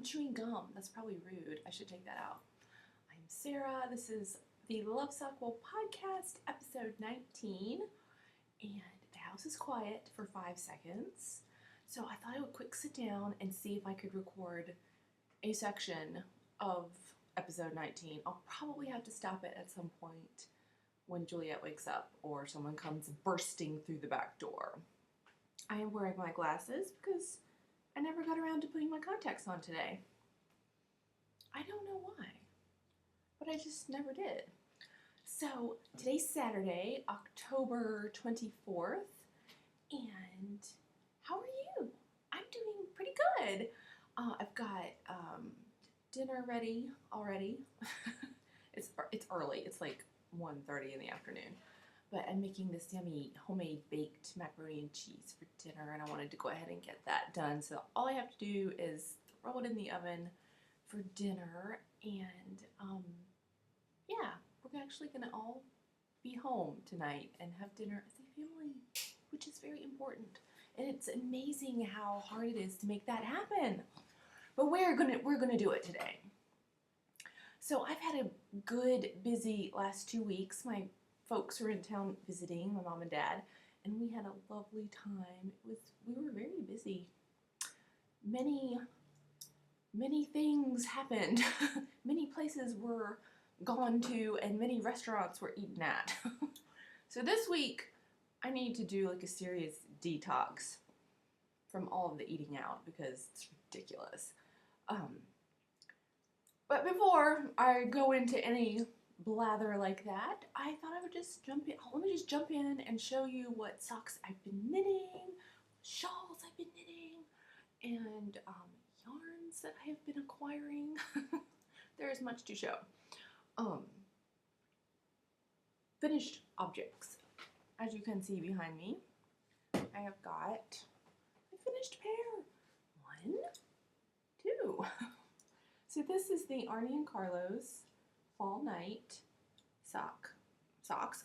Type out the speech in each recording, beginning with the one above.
chewing gum. That's probably rude. I should take that out. I'm Sarah. This is the Lovesockwool Podcast, episode 19. And the house is quiet for 5 seconds. So I thought I would quick sit down and see if I could record a section of episode 19. I'll probably have to stop it at some point when Juliet wakes up or someone comes bursting through the back door. I am wearing my glasses because I never got around to putting my contacts on today. I don't know why, but I just never did. So today's Saturday, October 24th, and how are you? I'm doing pretty good. I've got dinner ready already. It's early. It's like 1:30 in the afternoon. But I'm making this yummy homemade baked macaroni and cheese for dinner, and I wanted to go ahead and get that done. So all I have to do is throw it in the oven for dinner, and yeah, we're actually going to all be home tonight and have dinner as a family, which is very important. And it's amazing how hard it is to make that happen. But we're gonna do it today. So I've had a good, busy last 2 weeks. My folks were in town visiting, my mom and dad, and we had a lovely time. We were very busy. Many things happened. Many places were gone to, and many restaurants were eaten at. So this week, I need to do like a serious detox from all of the eating out because it's ridiculous. But before I go into any blather like that, I thought I would just jump in. Let me just jump in and show you what socks I've been knitting, shawls I've been knitting, and yarns that I have been acquiring. There is much to show. Finished objects. As you can see behind me, I have got a finished pair. 1, 2. So this is the Arnie and Carlos Fall Night socks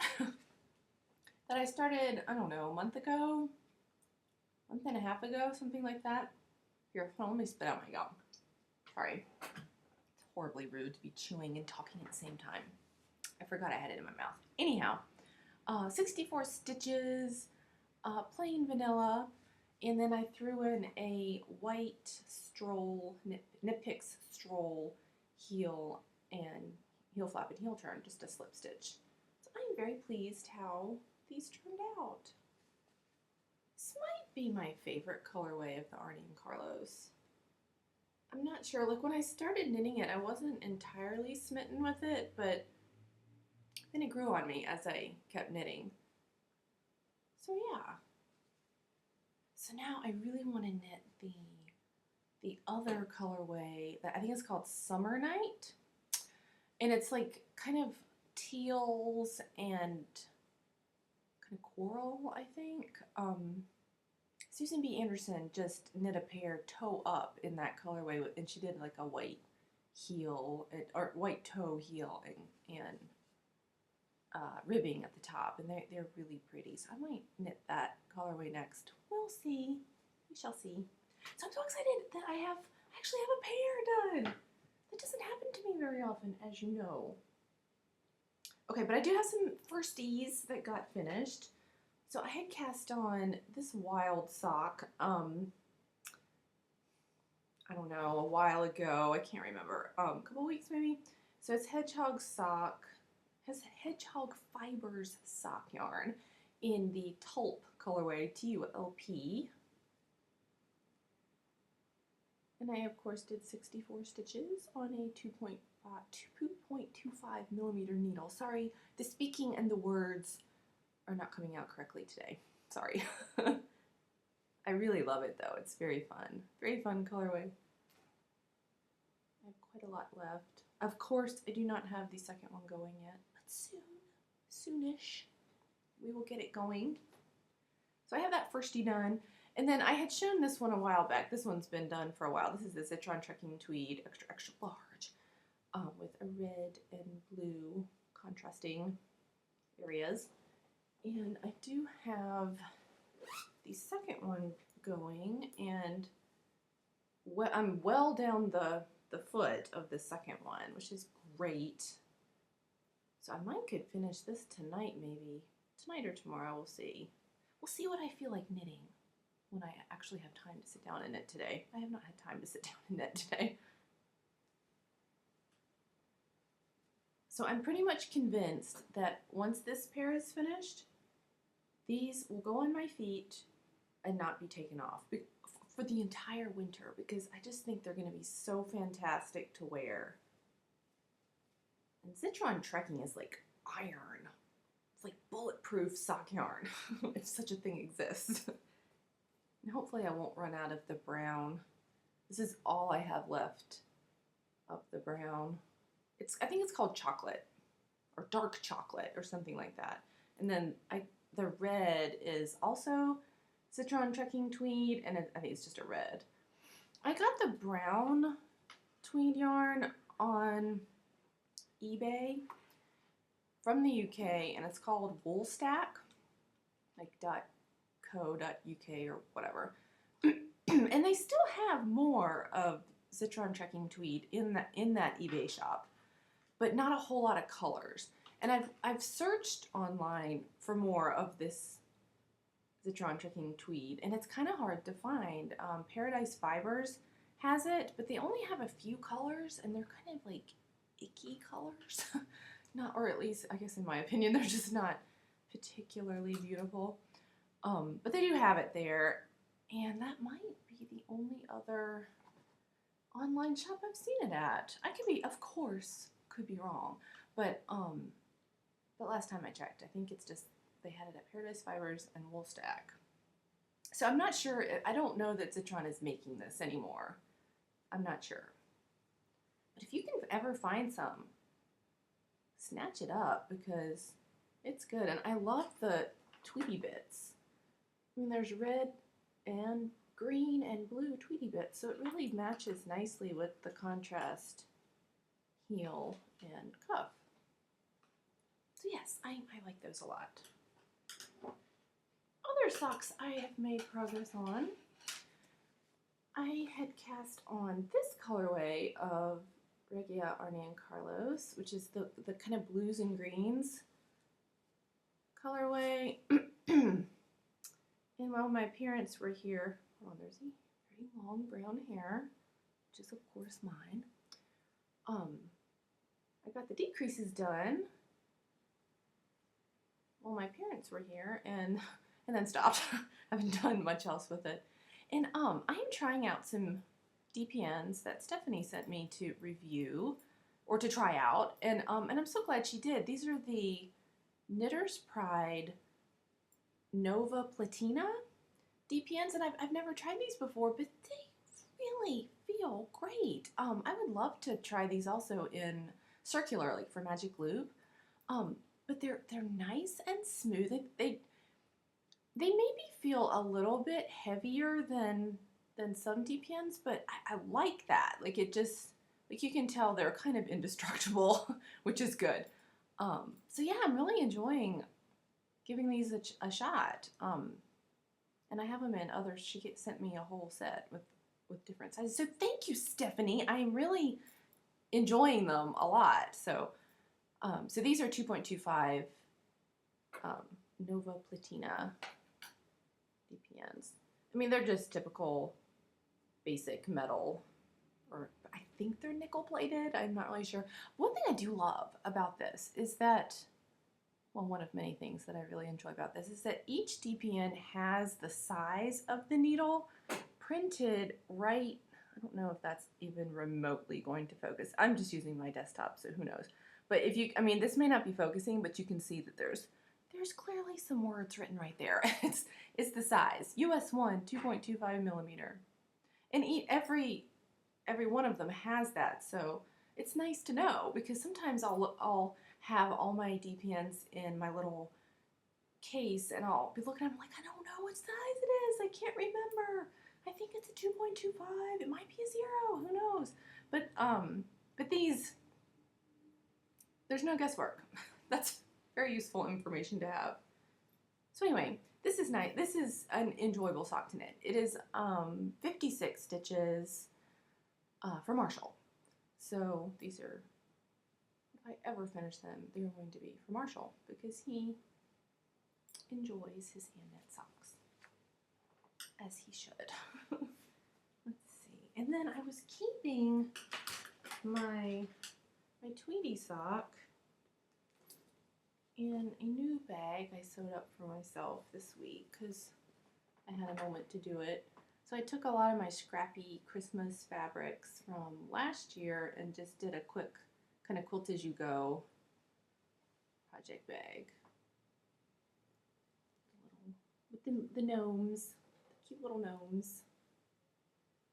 that I started, I don't know, a month and a half ago, something like that. Here, let me spit out my gum. Sorry. It's horribly rude to be chewing and talking at the same time. I forgot I had it in my mouth. Anyhow, 64 stitches, plain vanilla, and then I threw in a white stroll, Knit Picks stroll heel and heel flap and heel turn, just a slip stitch. So I'm very pleased how these turned out. This might be my favorite colorway of the Arnie and Carlos. I'm not sure. Like when I started knitting it, I wasn't entirely smitten with it, but then it grew on me as I kept knitting. So yeah. So now I really want to knit the other colorway that I think is called Summer Night. And it's like kind of teals and kind of coral, I think. Susan B. Anderson just knit a pair toe up in that colorway, and she did like a white heel, or white toe heel and ribbing at the top, and they're really pretty. So I might knit that colorway next. We'll see. We shall see. So I'm so excited that I actually have a pair done. That doesn't happen to me very often, as you know. Okay, but I do have some firsties that got finished. So I had cast on this wild sock, I don't know, a while ago. I can't remember. A couple weeks maybe. So it's Hedgehog Fibers sock yarn in the Tulp colorway, Tulp. And I, of course, did 64 stitches on a 2.25 millimeter needle. Sorry, the speaking and the words are not coming out correctly today. Sorry. I really love it, though. It's very fun. Very fun colorway. I have quite a lot left. Of course, I do not have the second one going yet, but soonish, we will get it going. So I have that firstie done. And then I had shown this one a while back. This one's been done for a while. This is the Citron Trekking Tweed, extra large, with a red and blue contrasting areas. And I do have the second one going, and I'm well down the foot of the second one, which is great. So I could finish this tonight, maybe. Tonight or tomorrow, we'll see. We'll see what I feel like knitting when I actually have time to sit down and knit today. I have not had time to sit down and knit today. So I'm pretty much convinced that once this pair is finished, these will go on my feet and not be taken off for the entire winter, because I just think they're going to be so fantastic to wear. And Citron Trekking is like iron. It's like bulletproof sock yarn, if such a thing exists. And hopefully I won't run out of the brown. This is all I have left of the brown. I think it's called chocolate, or dark chocolate, or something like that. And then the red is also Citron Trekking tweed, and I think it's just a red. I got the brown tweed yarn on eBay from the UK, and it's called Woolstack, like .co.uk or whatever. And they still have more of Citron Trekking tweed in that eBay shop, but not a whole lot of colors. And I've searched online for more of this Citron Trekking tweed, and it's kind of hard to find. Paradise Fibers has it, but they only have a few colors, and they're kind of like icky colors. Not, or at least, I guess in my opinion, they're just not particularly beautiful. But they do have it there, and that might be the only other online shop I've seen it at. I could be, of course, could be wrong, but last time I checked, I think it's just they had it at Paradise Fibers and Woolstack. So I'm not sure. I don't know that Citron is making this anymore. I'm not sure. But if you can ever find some, snatch it up, because it's good. And I love the Tweety bits. I mean, there's red and green and blue Tweety bits, so it really matches nicely with the contrast heel and cuff. So yes, I like those a lot. Other socks I have made progress on. I had cast on this colorway of Regia Arne and Carlos, which is the kind of blues and greens colorway. And while my parents were here, hold on, there's a very long brown hair, which is of course mine. I got the decreases done while my parents were here, and then stopped. I haven't done much else with it. And I am trying out some DPNs that Stephanie sent me to review or to try out, and I'm so glad she did. These are the Knitter's Pride Nova Platina DPNs, and I've never tried these before, but they really feel great. I would love to try these also in circular, like for Magic Loop. But they're nice and smooth. They maybe feel a little bit heavier than some DPNs, but I like that. Like, it just, like, you can tell they're kind of indestructible, which is good. So yeah, I'm really enjoying giving these a shot. And I have them in others. She sent me a whole set with different sizes. So thank you, Stephanie. I'm really enjoying them a lot. So these are 2.25 Nova Platina DPNs. I mean, they're just typical basic metal, or I think they're nickel plated. I'm not really sure. One thing I do love about this is that, well, one of many things that I really enjoy about this is that each DPN has the size of the needle printed right. I don't know if that's even remotely going to focus. I'm just using my desktop, so who knows. But if you, I mean, this may not be focusing, but you can see that there's clearly some words written right there. It's the size. US 1, 2.25 millimeter. And every one of them has that, so it's nice to know, because sometimes I'll have all my DPNs in my little case, and I'll be looking at them like, I don't know what size it is. I can't remember. I think it's a 2.25. It might be a 0. Who knows? But these, there's no guesswork. That's very useful information to have. So anyway, this is nice. This is an enjoyable sock to knit. It is 56 stitches. for Marshall. So these are, if I ever finish them, they're going to be for Marshall because he enjoys his hand knit socks, as he should. Let's see. And then I was keeping my Tweety sock in a new bag I sewed up for myself this week because I had a moment to do it. So I took a lot of my scrappy Christmas fabrics from last year and just did a quick kind of quilt as you go project bag. With the gnomes, the cute little gnomes.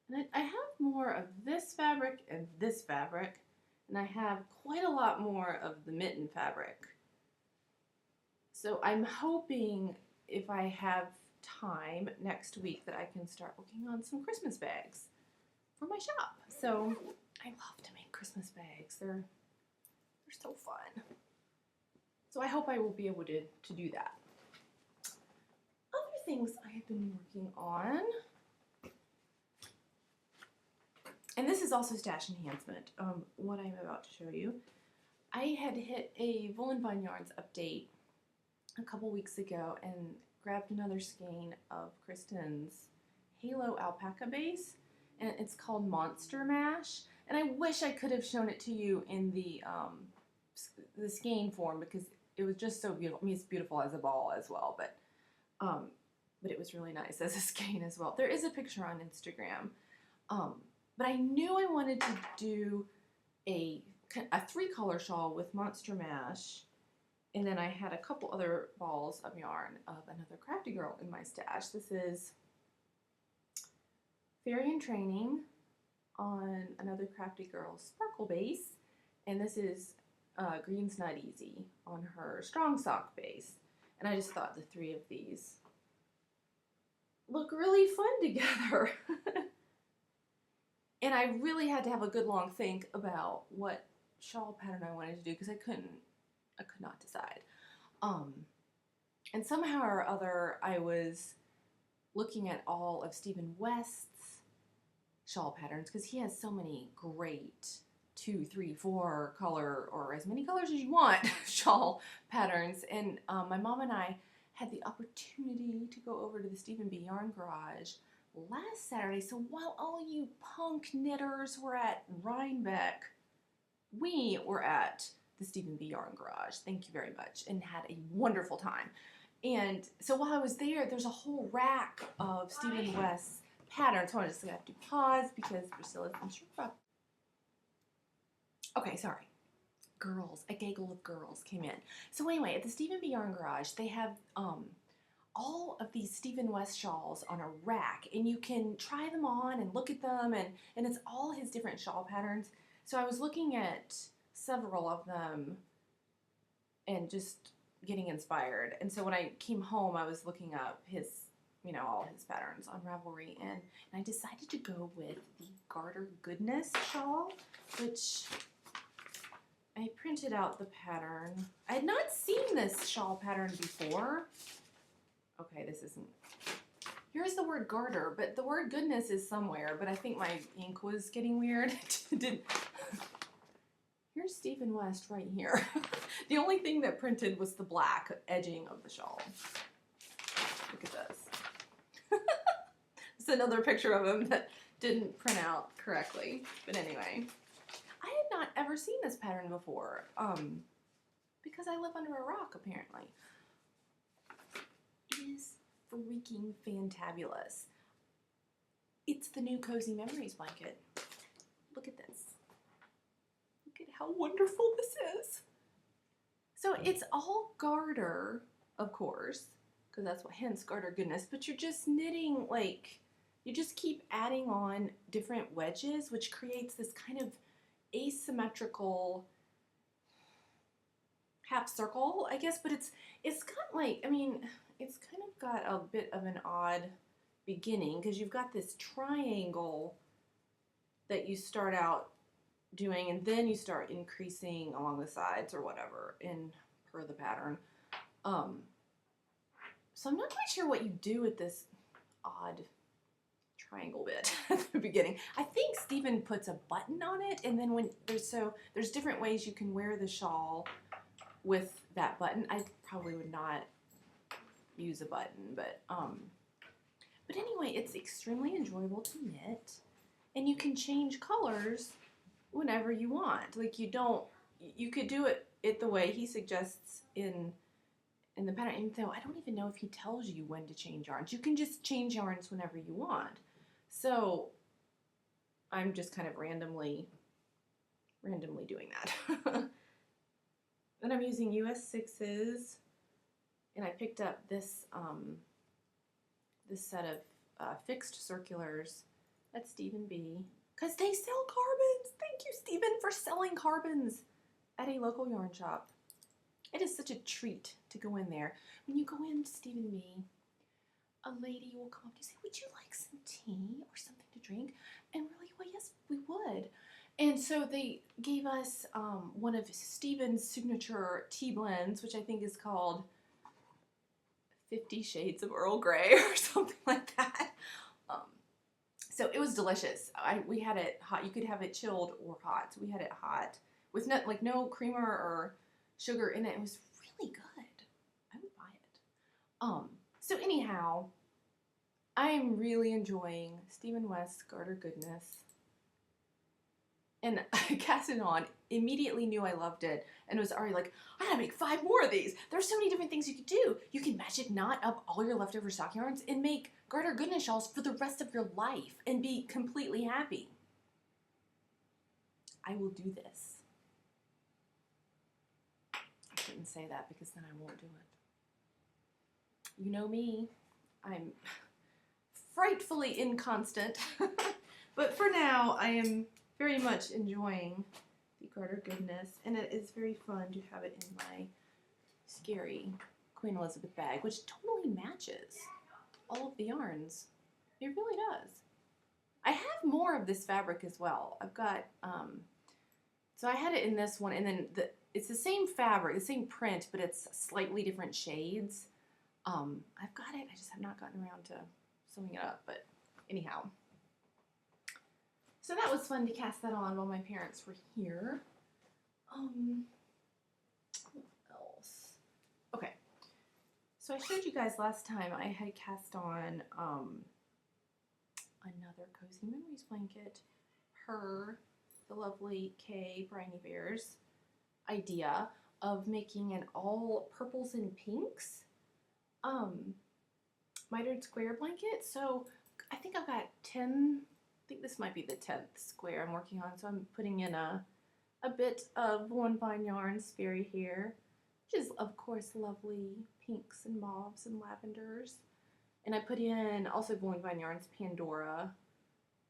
And I have more of this fabric and this fabric, and I have quite a lot more of the mitten fabric. So I'm hoping if I have time next week that I can start working on some Christmas bags for my shop. So I love to make Christmas bags. They're so fun. So I hope I will be able to do that. Other things I have been working on, and this is also stash enhancement, what I'm about to show you. I had hit a Wool and Vine Yarns update a couple weeks ago and grabbed another skein of Kristen's Halo Alpaca base, and it's called Monster Mash. And I wish I could have shown it to you in the skein form because it was just so beautiful. I mean, it's beautiful as a ball as well, but it was really nice as a skein as well. There is a picture on Instagram, but I knew I wanted to do a 3-color shawl with Monster Mash. And then I had a couple other balls of yarn of another crafty girl in my stash. This is Fairy in Training on another crafty girl sparkle base. And this is Green's Not Easy on her strong sock base. And I just thought the 3 of these look really fun together. And I really had to have a good long think about what shawl pattern I wanted to do because I could not decide. And somehow or other, I was looking at all of Stephen West's shawl patterns because he has so many great 2, 3, 4 color, or as many colors as you want, shawl patterns. And my mom and I had the opportunity to go over to the Stephen B. Yarn Garage last Saturday. So while all you punk knitters were at Rhinebeck, we were at the Stephen B. Yarn Garage. Thank you very much, and had a wonderful time. And so while I was there, there's a whole rack of Stephen West's patterns. So I just have to pause because Priscilla's interrupting. Okay, sorry. Girls, a gaggle of girls came in. So anyway, at the Stephen B. Yarn Garage, they have all of these Stephen West shawls on a rack, and you can try them on and look at them, and it's all his different shawl patterns. So I was looking at several of them and just getting inspired. And so when I came home, I was looking up his, all his patterns on Ravelry, and I decided to go with the Garter Goodness shawl, which I printed out the pattern. I had not seen this shawl pattern before. Okay, this isn't. Here's the word garter, but the word goodness is somewhere, but I think my ink was getting weird. Here's Stephen West right here. The only thing that printed was the black edging of the shawl. Look at this. It's another picture of him that didn't print out correctly. But anyway, I had not ever seen this pattern before because I live under a rock, apparently. It is freaking fantabulous. It's the new Cozy Memories blanket. Look at this. Look at how wonderful this is. So it's all garter, of course, because that's what, hence Garter Goodness, but you're just knitting, like, you just keep adding on different wedges, which creates this kind of asymmetrical half circle, I guess, but it's kind of like, it's kind of got a bit of an odd beginning because you've got this triangle that you start out doing, and then you start increasing along the sides or whatever per the pattern. So I'm not quite sure what you do with this odd triangle bit at the beginning. I think Stephen puts a button on it, and then when there's different ways you can wear the shawl with that button. I probably would not use a button, but anyway, it's extremely enjoyable to knit, and you can change colors whenever you want. Like you could do it the way he suggests in the pattern, even though I don't even know if he tells you when to change yarns. You can just change yarns whenever you want. So I'm just kind of randomly doing that. Then I'm using US 6s, and I picked up this set of fixed circulars at Stephen B. because they sell carbons. Thank you, Stephen, for selling carbons at a local yarn shop. It is such a treat to go in there. When you go in to Stephen B., a lady will come up to you and say, would you like some tea or something to drink? And we're like, well, yes, we would. And so they gave us one of Stephen's signature tea blends, which I think is called 50 Shades of Earl Grey or something like that. So it was delicious. We had it hot. You could have it chilled or hot. So we had it hot with no creamer or sugar in it. It was really good. I would buy it. So anyhow, I am really enjoying Stephen West's Garter Goodness. And I cast it on, immediately knew I loved it, and was already like, I gotta make 5 more of these. There's so many different things you could do. You can magic knot up all your leftover sock yarns and make Garter Goodness shawls for the rest of your life and be completely happy. I will do this. I shouldn't say that because then I won't do it. You know me. I'm frightfully inconstant. But for now, I am very much enjoying the Garter Goodness, and it is very fun to have it in my scary Queen Elizabeth bag, which totally matches all of the yarns. It really does. I have more of this fabric as well. I've got, so I had it in this one, and then it's the same fabric, the same print, but it's slightly different shades. I've got it, I just have not gotten around to sewing it up, but anyhow. So that was fun to cast that on while my parents were here. What else? Okay. So I showed you guys last time I had cast on another Cozy Memories blanket per the lovely Kay Briny Bear's idea of making an all purples and pinks mitered square blanket. So I think I've got 10. I think this might be the 10th square I'm working on, so I'm putting in a bit of One Fine Yarn Sperry here, which is, of course, lovely pinks and mauves and lavenders. And I put in also One Fine Yarn's Pandora,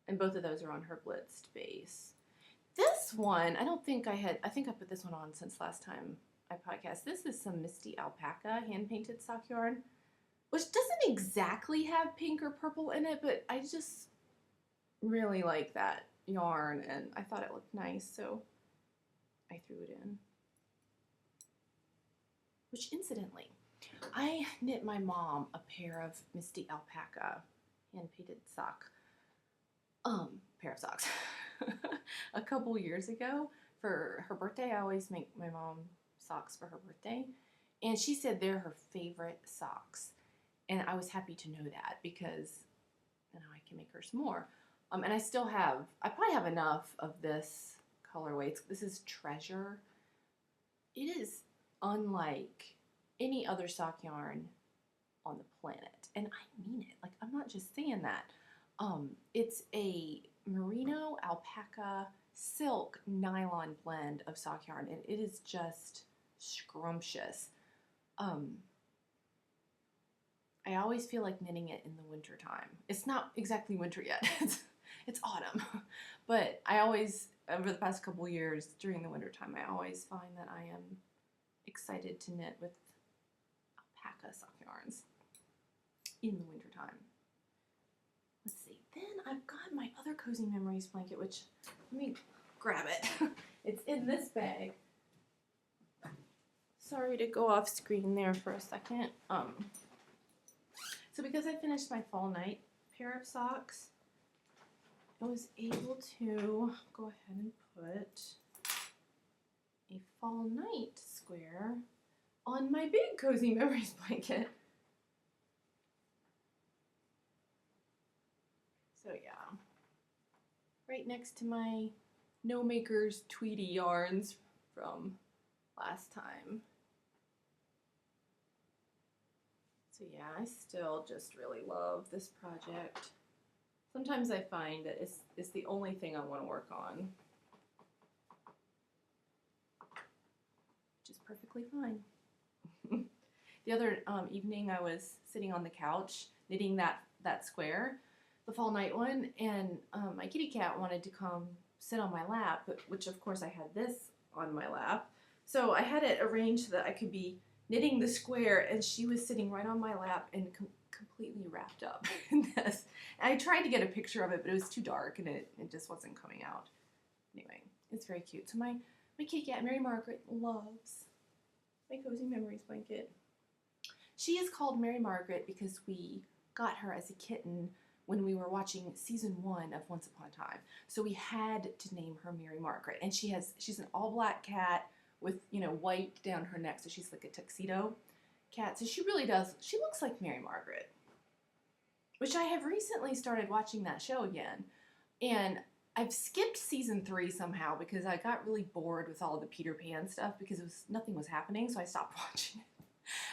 and both of those are on her blitzed base. This one, I think I put this one on since last time I podcast. This is some Misty Alpaca hand-painted sock yarn, which doesn't exactly have pink or purple in it, but I just really like that yarn, and I thought it looked nice, so I threw it in. Which, incidentally, I knit my mom a pair of Misty Alpaca hand-painted pair of socks a couple years ago for her birthday. I always make my mom socks for her birthday, and she said they're her favorite socks, and I was happy to know that because now I can make her some more. And I probably have enough of this colorway. This is Treasure. It is unlike any other sock yarn on the planet. And I mean it. Like, I'm not just saying that. It's a merino, alpaca, silk, nylon blend of sock yarn. And it is just scrumptious. I always feel like knitting it in the winter time. It's not exactly winter yet. It's autumn, but I always, over the past couple years during the winter time, I always find that I am excited to knit with alpaca sock yarns in the winter time. Let's see. Then I've got my other Cozy Memories blanket, which, let me grab it. It's in this bag. Sorry to go off screen there for a second. So because I finished my fall night pair of socks, I was able to go ahead and put a fall night square on my big Cozy Memories blanket. So yeah, right next to my No Makers Tweety yarns from last time. So yeah, I still just really love this project. Sometimes I find that it's the only thing I want to work on, which is perfectly fine. The other evening I was sitting on the couch knitting that square, the fall night one, and my kitty cat wanted to come sit on my lap, which of course I had this on my lap. So I had it arranged so that I could be knitting the square, and she was sitting right on my lap and completely wrapped up in this. And I tried to get a picture of it, but it was too dark and it just wasn't coming out. Anyway, it's very cute. So my kitty cat, Mary Margaret, loves my Cozy Memories blanket. She is called Mary Margaret because we got her as a kitten when we were watching season 1 of Once Upon a Time. So we had to name her Mary Margaret. And she's an all black cat with, white down her neck. So she's like a tuxedo cat. So she really does, she looks like Mary Margaret, which I have recently started watching that show again. And I've skipped season 3 somehow because I got really bored with all the Peter Pan stuff because nothing was happening. So I stopped watching it.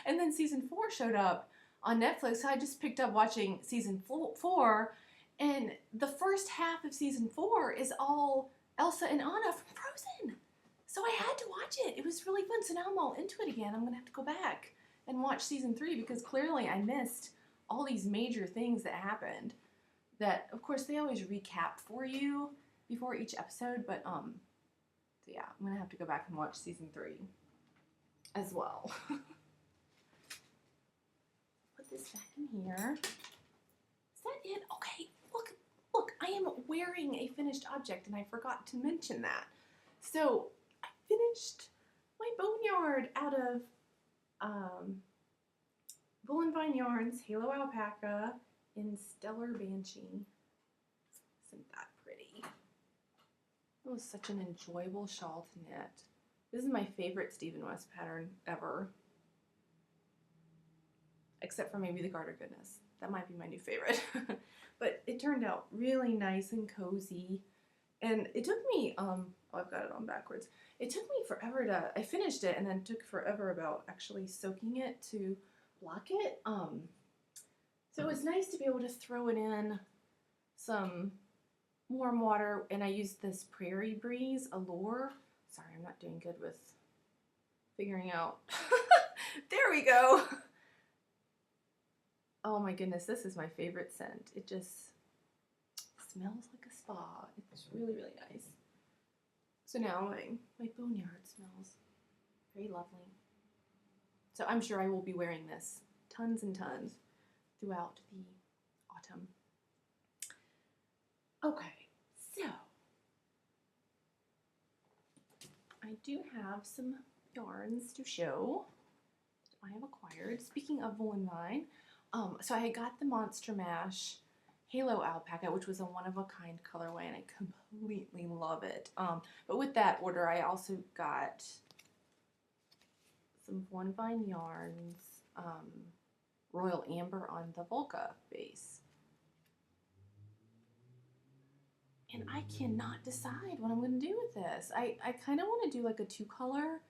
And then season 4 showed up on Netflix, so I just picked up watching season 4, and the first half of season 4 is all Elsa and Anna from Frozen. So I had to watch it. It was really fun. So now I'm all into it again. I'm going to have to go back and watch season 3 because clearly I missed all these major things that happened that, of course, they always recap for you before each episode, but so yeah, I'm going to have to go back and watch season 3 as well. This back in here. Is that it? Okay, look, I am wearing a finished object and I forgot to mention that. So I finished my boneyard out of Wool and Vine Yarns, Halo Alpaca in Stellar Banshee. Isn't that pretty? It was such an enjoyable shawl to knit. This is my favorite Stephen West pattern ever. Except for maybe the Garter Goodness. That might be my new favorite. But it turned out really nice and cozy. And it took me, I've got it on backwards. It took me forever I finished it and then took forever about actually soaking it to block it. So it was nice to be able to throw it in some warm water. And I used this Prairie Breeze Allure. Sorry, I'm not doing good with figuring out. There we go. Oh my goodness, this is my favorite scent. It just smells like a spa. It's really, really nice. So now my boneyard smells very lovely. So I'm sure I will be wearing this tons and tons throughout the autumn. Okay, so I do have some yarns to show that I have acquired. Speaking of Wool and Vine, so I got the Monster Mash Halo Alpaca, which was a one-of-a-kind colorway, and I completely love it. But with that order, I also got some Wool and Vine yarns, Royal Amber on the Volca base. And I cannot decide what I'm going to do with this. I kind of want to do like a 2-color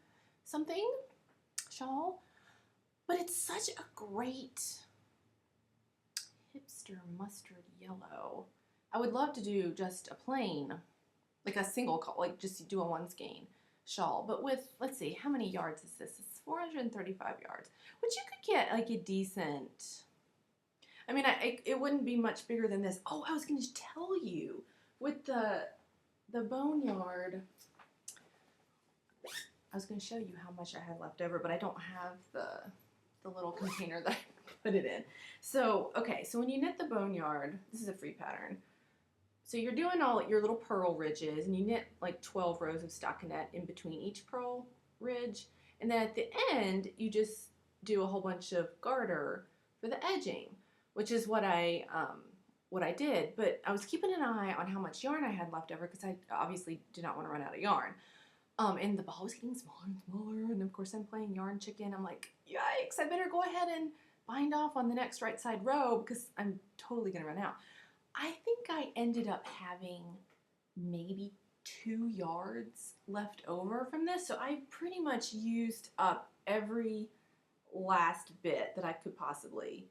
something shawl, but it's such a great hipster mustard yellow. I would love to do just a plain, like a single color, like just do a one skein shawl. But with, let's see, how many yards is this? It's 435 yards, which you could get like a decent, I mean, it wouldn't be much bigger than this. Oh, I was going to tell you, with the boneyard, I was going to show you how much I had left over, but I don't have the little container that I put it in. So, okay, so when you knit the boneyard, this is a free pattern. So you're doing all your little purl ridges, and you knit like 12 rows of stockinette in between each purl ridge. And then at the end, you just do a whole bunch of garter for the edging, which is what I what I did, but I was keeping an eye on how much yarn I had left over because I obviously did not want to run out of yarn. And the ball was getting smaller and smaller, and of course I'm playing yarn chicken. I'm like, yikes, I better go ahead and bind off on the next right side row because I'm totally going to run out. I think I ended up having maybe 2 yards left over from this, so I pretty much used up every last bit that I could possibly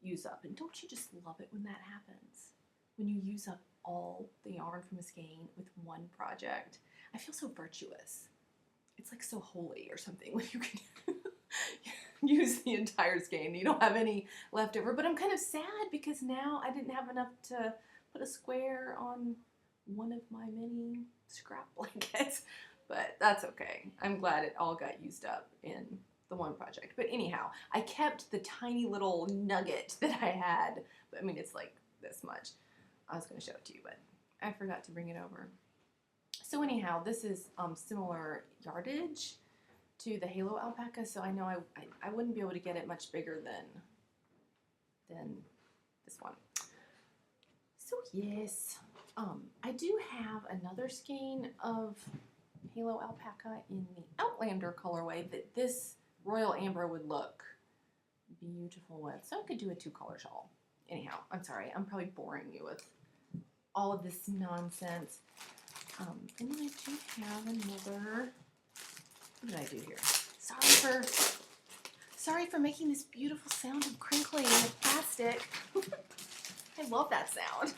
use up. And don't you just love it when that happens? When you use up all the yarn from a skein with one project. I feel so virtuous. It's like so holy or something when you can use the entire skein. You don't have any left over. But I'm kind of sad because now I didn't have enough to put a square on one of my many scrap blankets. But that's okay. I'm glad it all got used up in the one project. But anyhow, I kept the tiny little nugget that I had. But I mean, it's like this much. I was going to show it to you, but I forgot to bring it over. So anyhow, this is similar yardage to the Halo alpaca, so I know I wouldn't be able to get it much bigger than this one. So yes, I do have another skein of Halo alpaca in the Outlander colorway that this Royal Amber would look beautiful with. So I could do a 2-color shawl. Anyhow, I'm sorry, I'm probably boring you with all of this nonsense. And then I do have another, what did I do here? Sorry for making this beautiful sound of crinkling in the plastic. I love that sound.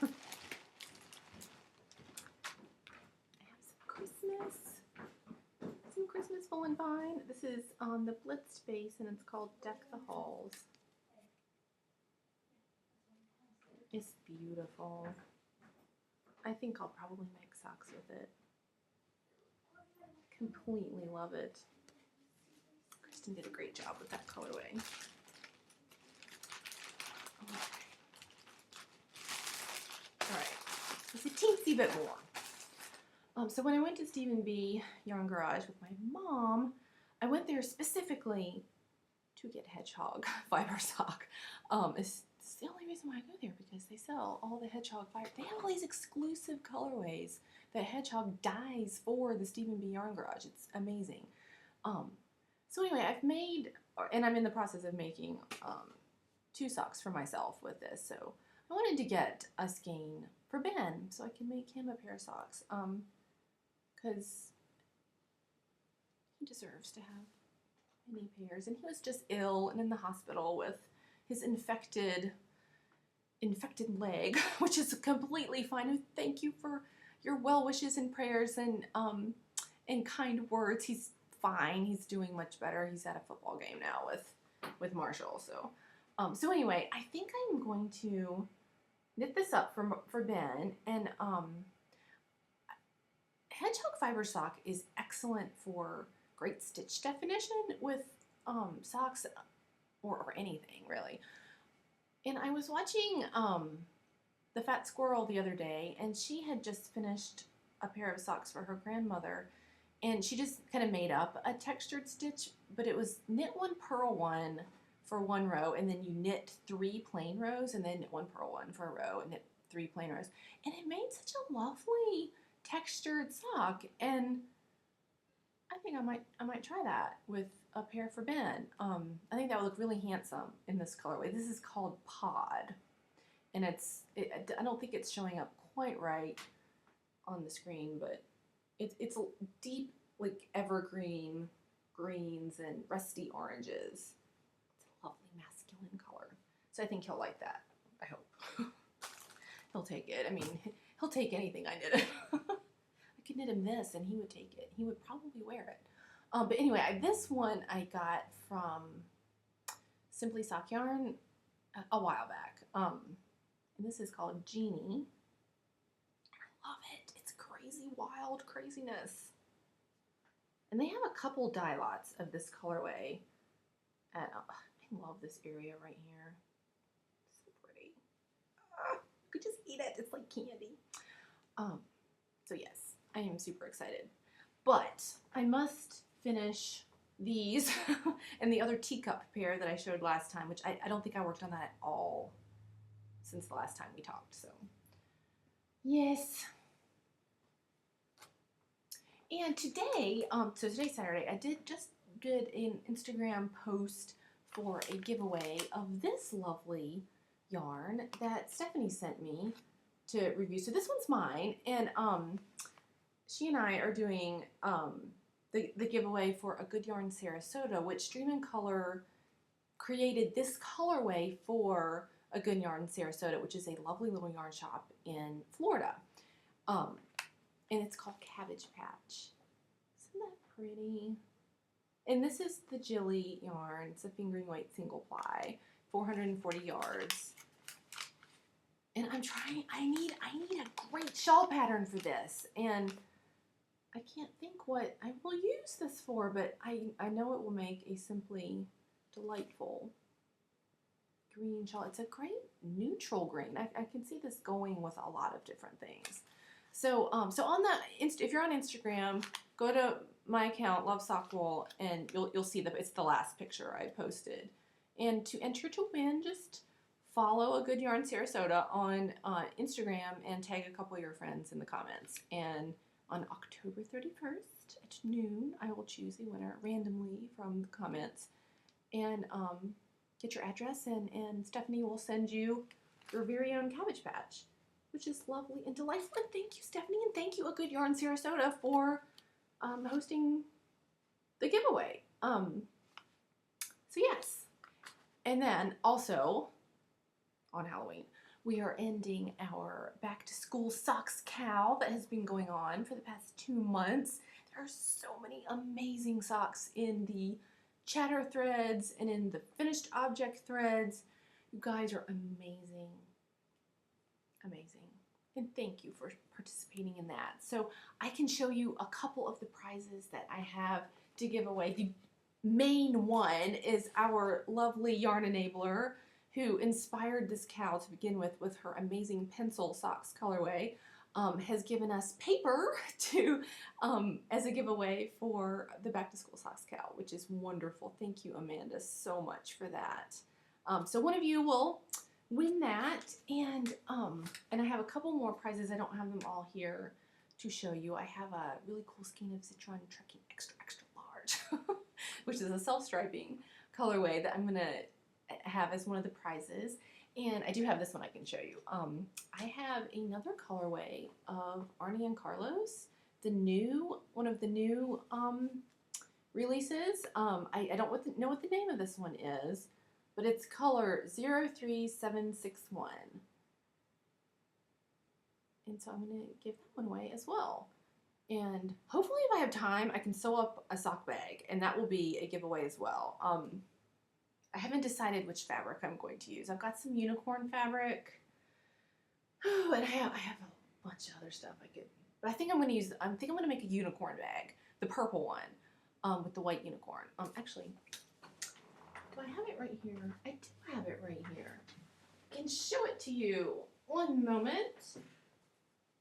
I have some Christmas full and fine. This is on the Blitz base and it's called Deck the Halls. It's beautiful. I think I'll probably make socks with it. Completely love it. Kristen did a great job with that colorway. Alright, it's a teensy bit more. So when I went to Stephen B. Yarn Garage with my mom, I went there specifically to get hedgehog fiber sock. It's the only reason why I go there because they sell all the hedgehog fiber. They have all these exclusive colorways that hedgehog dyes for the Stephen B. Yarn Garage. It's amazing. So anyway, I've made, and I'm in the process of making 2 socks for myself with this. So I wanted to get a skein for Ben so I can make him a pair of socks. Because he deserves to have many pairs. And he was just ill and in the hospital with his infected leg, which is completely fine. Thank you for your well wishes and prayers and kind words. He's fine. He's doing much better. He's at a football game now with Marshall. So anyway, I think I'm going to knit this up for Ben. And hedgehog fiber sock is excellent for great stitch definition with socks or anything really. And I was watching The Fat Squirrel the other day, and she had just finished a pair of socks for her grandmother, and she just kind of made up a textured stitch, but it was knit 1, purl 1 for 1 row, and then you knit 3 plain rows, and then knit 1, purl 1 for a row, and knit 3 plain rows. And it made such a lovely textured sock, and I think I might try that with a pair for Ben. I think that would look really handsome in this colorway. This is called Pod, and I don't think it's showing up quite right on the screen, but it's a deep, like evergreen greens and rusty oranges. It's a lovely masculine color, so I think he'll like that. I hope he'll take it. I mean, he'll take anything I knit. I could knit him this and he would take it. He would probably wear it. But anyway, this one I got from Simply Sock Yarn a while back. And this is called Genie. I love it. It's crazy, wild craziness. And they have a couple dye lots of this colorway. And I love this area right here. So pretty. You could just eat it. It's like candy. So yes, I am super excited. But I must finish these and the other teacup pair that I showed last time, which I don't think I worked on that at all. since the last time we talked. So yes. And today, so today's Saturday, I did an Instagram post for a giveaway of this lovely yarn that Stephanie sent me to review. So this one's mine, and she and I are doing the giveaway for A Good Yarn Sarasota, which Dream in Color created this colorway for A Good Yarn Sarasota, which is a lovely little yarn shop in Florida. And it's called Cabbage Patch. Isn't that pretty? And this is the Jilly yarn. It's a fingering weight single ply, 440 yards. And I need a great shawl pattern for this. And I can't think what I will use this for, but I know it will make a simply delightful green shawl. It's a great neutral green. I can see this going with a lot of different things. So so on if you're on Instagram, go to my account, Lovesockwool, and you'll see it's the last picture I posted. And to enter to win, just follow A Good Yarn Sarasota on Instagram and tag a couple of your friends in the comments. And on October 31st at noon, I will choose a winner randomly from the comments. And get your address, and Stephanie will send you your very own Cabbage Patch, which is lovely and delightful. And thank you, Stephanie, and thank you, A Good Yarn Sarasota, for hosting the giveaway. So yes. And then also, on Halloween, we are ending our back to school socks cow that has been going on for the past 2 months. There are so many amazing socks in the chatter threads and in the finished object threads. You guys are amazing. Amazing. And thank you for participating in that. So I can show you a couple of the prizes that I have to give away. The main one is our lovely yarn enabler who inspired this cow to begin with her amazing pencil socks colorway, has given us paper to as a giveaway for the back to school socks cow, which is wonderful. Thank you, Amanda, so much for that. So one of you will win that, and I have a couple more prizes. I don't have them all here to show you. I have a really cool skein of Citron Trekking extra large, which is a self-striping colorway that I'm gonna have as one of the prizes. And I do have this one I can show you. I have another colorway of Arnie and Carlos, one of the new releases. I don't know what the name of this one is, but it's color 03761. And so I'm going to give that one away as well. And hopefully if I have time, I can sew up a sock bag, and that will be a giveaway as well. I haven't decided which fabric I'm going to use. I've got some unicorn fabric, and I have a bunch of other stuff I could. But I think I'm going to make a unicorn bag, the purple one, with the white unicorn. Actually, do I have it right here? I do have it right here. I can show it to you. One moment.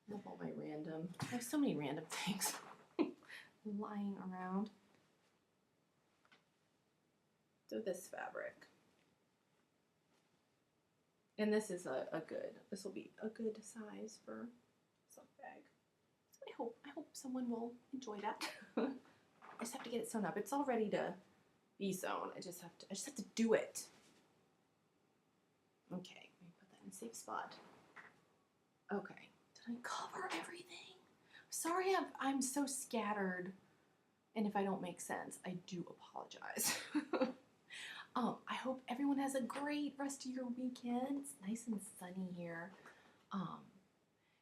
I have all my random. I have so many random things lying around. So this fabric, and this is this will be a good size for a sock bag. So I hope someone will enjoy that. I just have to get it sewn up. It's all ready to be sewn. I just have to do it. Okay, let me put that in a safe spot. Okay, did I cover everything? Sorry, I'm so scattered, and if I don't make sense, I do apologize. I hope everyone has a great rest of your weekend. It's nice and sunny here.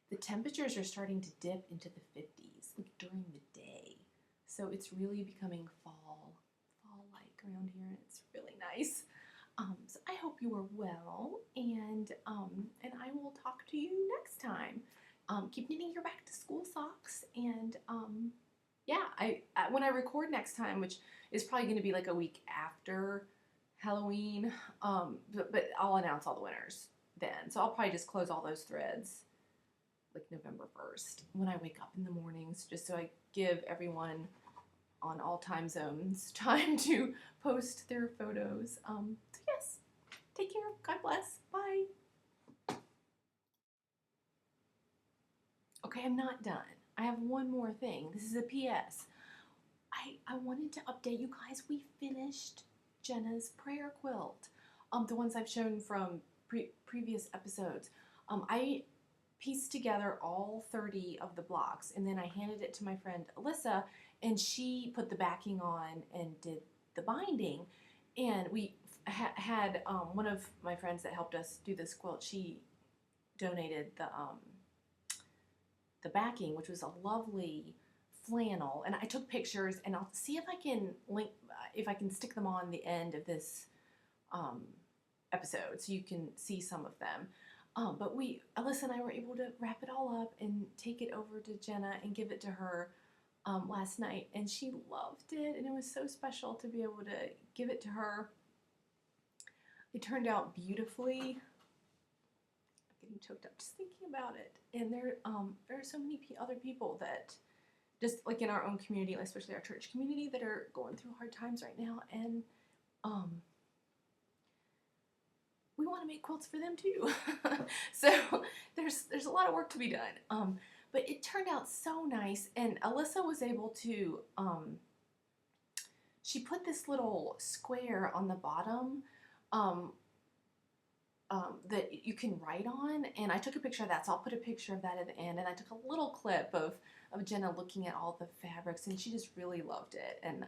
The temperatures are starting to dip into the 50s during the day. So it's really becoming fall-like around here, and it's really nice. So I hope you are well, and I will talk to you next time. Keep knitting your back to school socks, and yeah, when I record next time, which is probably going to be like a week after Halloween, but I'll announce all the winners then. So I'll probably just close all those threads like November 1st when I wake up in the mornings, just so I give everyone on all time zones time to post their photos. So yes, take care. God bless. Bye. Okay, I'm not done. I have one more thing. This is a PS. I wanted to update you guys. We finished Jenna's prayer quilt. The ones I've shown from previous episodes. I pieced together all 30 of the blocks, and then I handed it to my friend Alyssa, and she put the backing on and did the binding. And we had one of my friends that helped us do this quilt. She donated the backing, which was a lovely flannel, and I took pictures, and I'll see if I can stick them on the end of this episode so you can see some of them. But Alyssa and I were able to wrap it all up and take it over to Jenna and give it to her last night, and she loved it, and it was so special to be able to give it to her. It turned out beautifully. I'm getting choked up just thinking about it. And there are so many other people that just like in our own community, especially our church community, that are going through hard times right now, and we want to make quilts for them too. So there's a lot of work to be done. But it turned out so nice, and Alyssa was able to she put this little square on the bottom that you can write on, and I took a picture of that, so I'll put a picture of that at the end. And I took a little clip of Jenna looking at all the fabrics, and she just really loved it and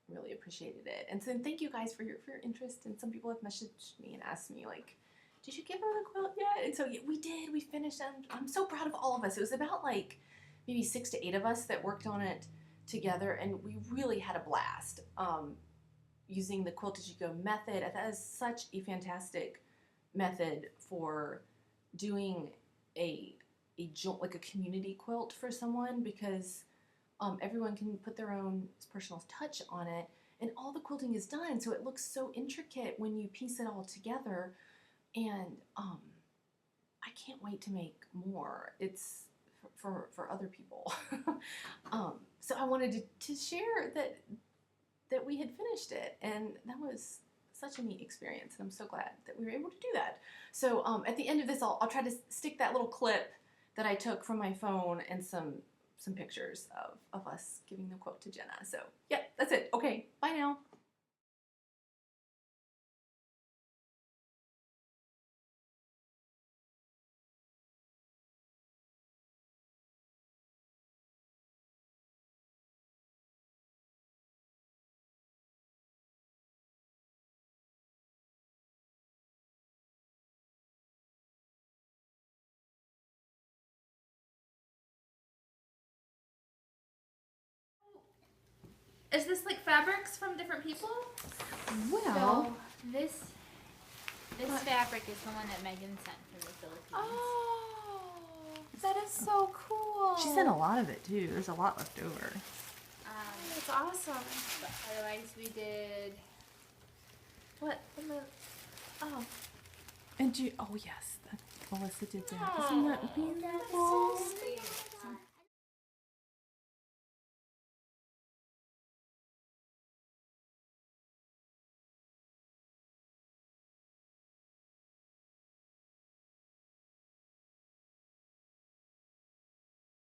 really appreciated it. And so thank you guys for your interest, and some people have messaged me and asked me, like, did you give her the quilt yet? And so yeah, we did. We finished, and I'm so proud of all of us. It was about like maybe 6 to 8 of us that worked on it together, and we really had a blast using the Quilt As You Go method. That is such a fantastic method for doing a community quilt for someone, because everyone can put their own personal touch on it, and all the quilting is done, so it looks so intricate when you piece it all together. And I can't wait to make more. It's for other people. So I wanted to share that we had finished it, and that was such a neat experience, and I'm so glad that we were able to do that. So at the end of this, I'll try to stick that little clip that I took from my phone and some pictures of us giving the quilt to Jenna. So yeah, that's it. Okay, bye now. Is this like fabrics from different people? Well, So this fabric is the one that Megan sent from the Philippines. Oh, that is so cool. she sent a lot of it too. There's a lot left over. That's awesome. But otherwise we did What? Oh, And oh yes, Melissa did that. Aw, Isn't that beautiful? that's so sweet.